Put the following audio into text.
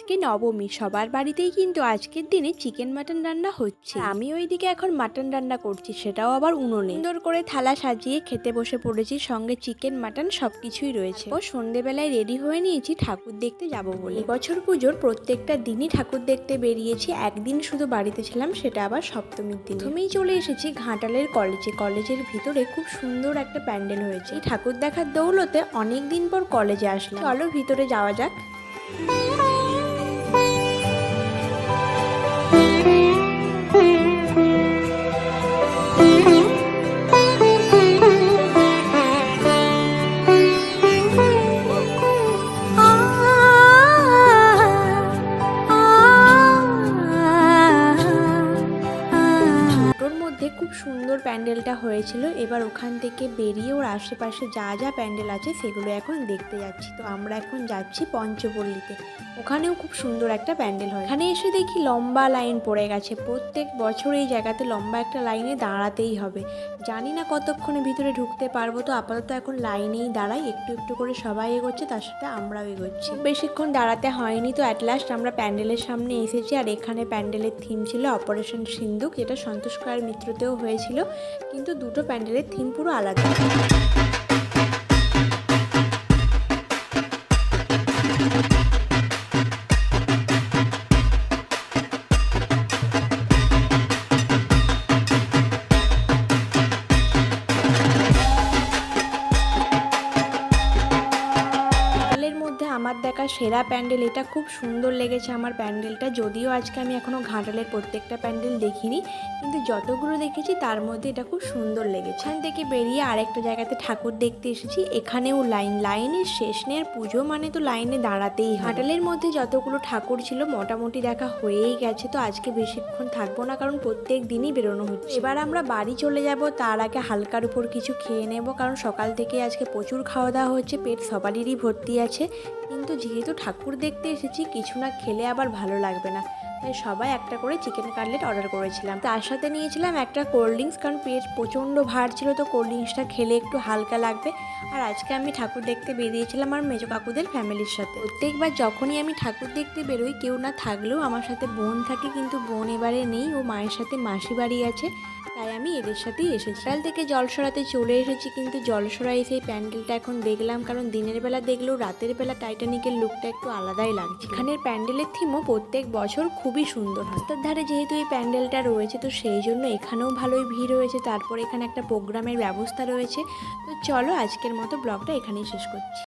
আজকে নবমী, সবার বাড়িতেই কিন্তু আজকের দিনে চিকেন মাটন রান্না হচ্ছে। আমি ওইদিকে এখন মাটন রান্না করছি, সেটাও আবার উনুনে। সুন্দর করে থালা সাজিয়ে খেতে বসে পড়েছি, সঙ্গে চিকেন মাটন সবকিছুই রয়েছে। ও সন্ধেবেলায় রেডি হয়ে নিয়েছি ঠাকুর দেখতে যাব বলে। এবছর পুজোর প্রত্যেকটা দিনই ঠাকুর দেখতে বেরিয়েছি, একদিন শুধু বাড়িতে ছিলাম, সেটা আবার সপ্তমীর দিন। প্রথমেই চলে এসেছি ঘাটালের কলেজের ভিতরে খুব সুন্দর একটা প্যান্ডেল হয়েছে। এই ঠাকুর দেখার দৌলতে অনেক দিন পর কলেজে আসলাম। চলো ভিতরে যাওয়া যাক। খুব সুন্দর প্যান্ডেলটা হয়েছিল। এবার ওখান থেকে বেরিয়ে ওর আশেপাশে যা যা প্যান্ডেল আছে সেগুলো এখন দেখতে যাচ্ছি। তো আমরা এখন যাচ্ছি পঞ্চপল্লীতে, ওখানেও খুব সুন্দর একটা প্যান্ডেল হয়। এখানে এসে দেখি লম্বা লাইন পড়ে গেছে। প্রত্যেক বছর এই জায়গাতে লম্বা একটা লাইনে দাঁড়াতেই হবে। জানি না কতক্ষণে ভিতরে ঢুকতে পারবো, তো আপাতত এখন লাইনেই দাঁড়াই। একটু একটু করে সবাই এগোচ্ছে, তার সাথে আমরাও এগোচ্ছি। বেশিক্ষণ দাঁড়াতে হয়নি, তো অ্যাট লাস্ট আমরা প্যান্ডেলের সামনে এসেছি। আর এখানে প্যান্ডেলের থিম ছিল অপারেশন সিন্দুক, যেটা সন্তোষ করার মিত্রতেও হয়েছিল, কিন্তু দুটো প্যান্ডেলের থিম পুরো আলাদা। আমার দেখা সেরা প্যান্ডেল এটা, খুব সুন্দর লেগেছে আমার প্যান্ডেলটা। যদিও আজকে আমি এখনও ঘাটালের প্রত্যেকটা প্যান্ডেল দেখিনি, কিন্তু যতগুলো দেখেছি তার মধ্যে এটা খুব সুন্দর লেগেছে। এখান থেকে বেরিয়ে আরেকটা জায়গাতে ঠাকুর দেখতে এসেছি। এখানেও লাইনের শেষ নেই, আর পুজো মানে তো লাইনে দাঁড়াতেই। ঘাটালের মধ্যে যতগুলো ঠাকুর ছিল মোটামুটি দেখা হয়েই গেছে, তো আজকে বেশিক্ষণ থাকবো না, কারণ প্রত্যেক দিনই বেরোনো হচ্ছে। এবার আমরা বাড়ি চলে যাব, তার আগে হালকার উপর কিছু খেয়ে নেব, কারণ সকাল থেকে আজকে প্রচুর খাওয়া দাওয়া হচ্ছে, পেট সবারই ভর্তি আছে। কিন্তু যেহেতু ঠাকুর দেখতে এসেছি, কিছু না খেলে আবার ভালো লাগবে না, তাই সবাই একটা করে চিকেন কাটলেট অর্ডার করেছিলাম। তার সাথে নিয়েছিলাম একটা কোল্ড ড্রিঙ্কস, কারণ পেট প্রচণ্ড ভার ছিল, তো কোল্ড ড্রিঙ্কসটা খেলে একটু হালকা লাগবে। আর আজকে আমি ঠাকুর দেখতে বেরিয়েছিলাম আমার মেজো কাকুদের ফ্যামিলির সাথে। প্রত্যেকবার যখনই আমি ঠাকুর দেখতে বেরোই, কেউ না থাকলেও আমার সাথে বোন থাকে, কিন্তু বোন এবারে নেই, ও মায়ের সাথে মাসি বাড়ি আছে, তাই আমি এদের সাথেই এসেছি। কাল থেকে জলসরাতে চলে এসেছি, কিন্তু জলসরায় সেই প্যান্ডেলটা এখন দেখলাম, কারণ দিনের বেলা দেখলেও রাতের বেলা টাইটানিকের লুকটা একটু আলাদাই লাগছে। এখানের প্যান্ডেলের থিমও প্রত্যেক বছর খুবই সুন্দর। রাস্তার ধারে যেহেতু এই প্যান্ডেলটা রয়েছে, তো সেই জন্য এখানেও ভালোই ভিড় হয়েছে। তারপর এখানে একটা প্রোগ্রামের ব্যবস্থা রয়েছে। তো চলো আজকের মতো ব্লগটা এখানেই শেষ করছি।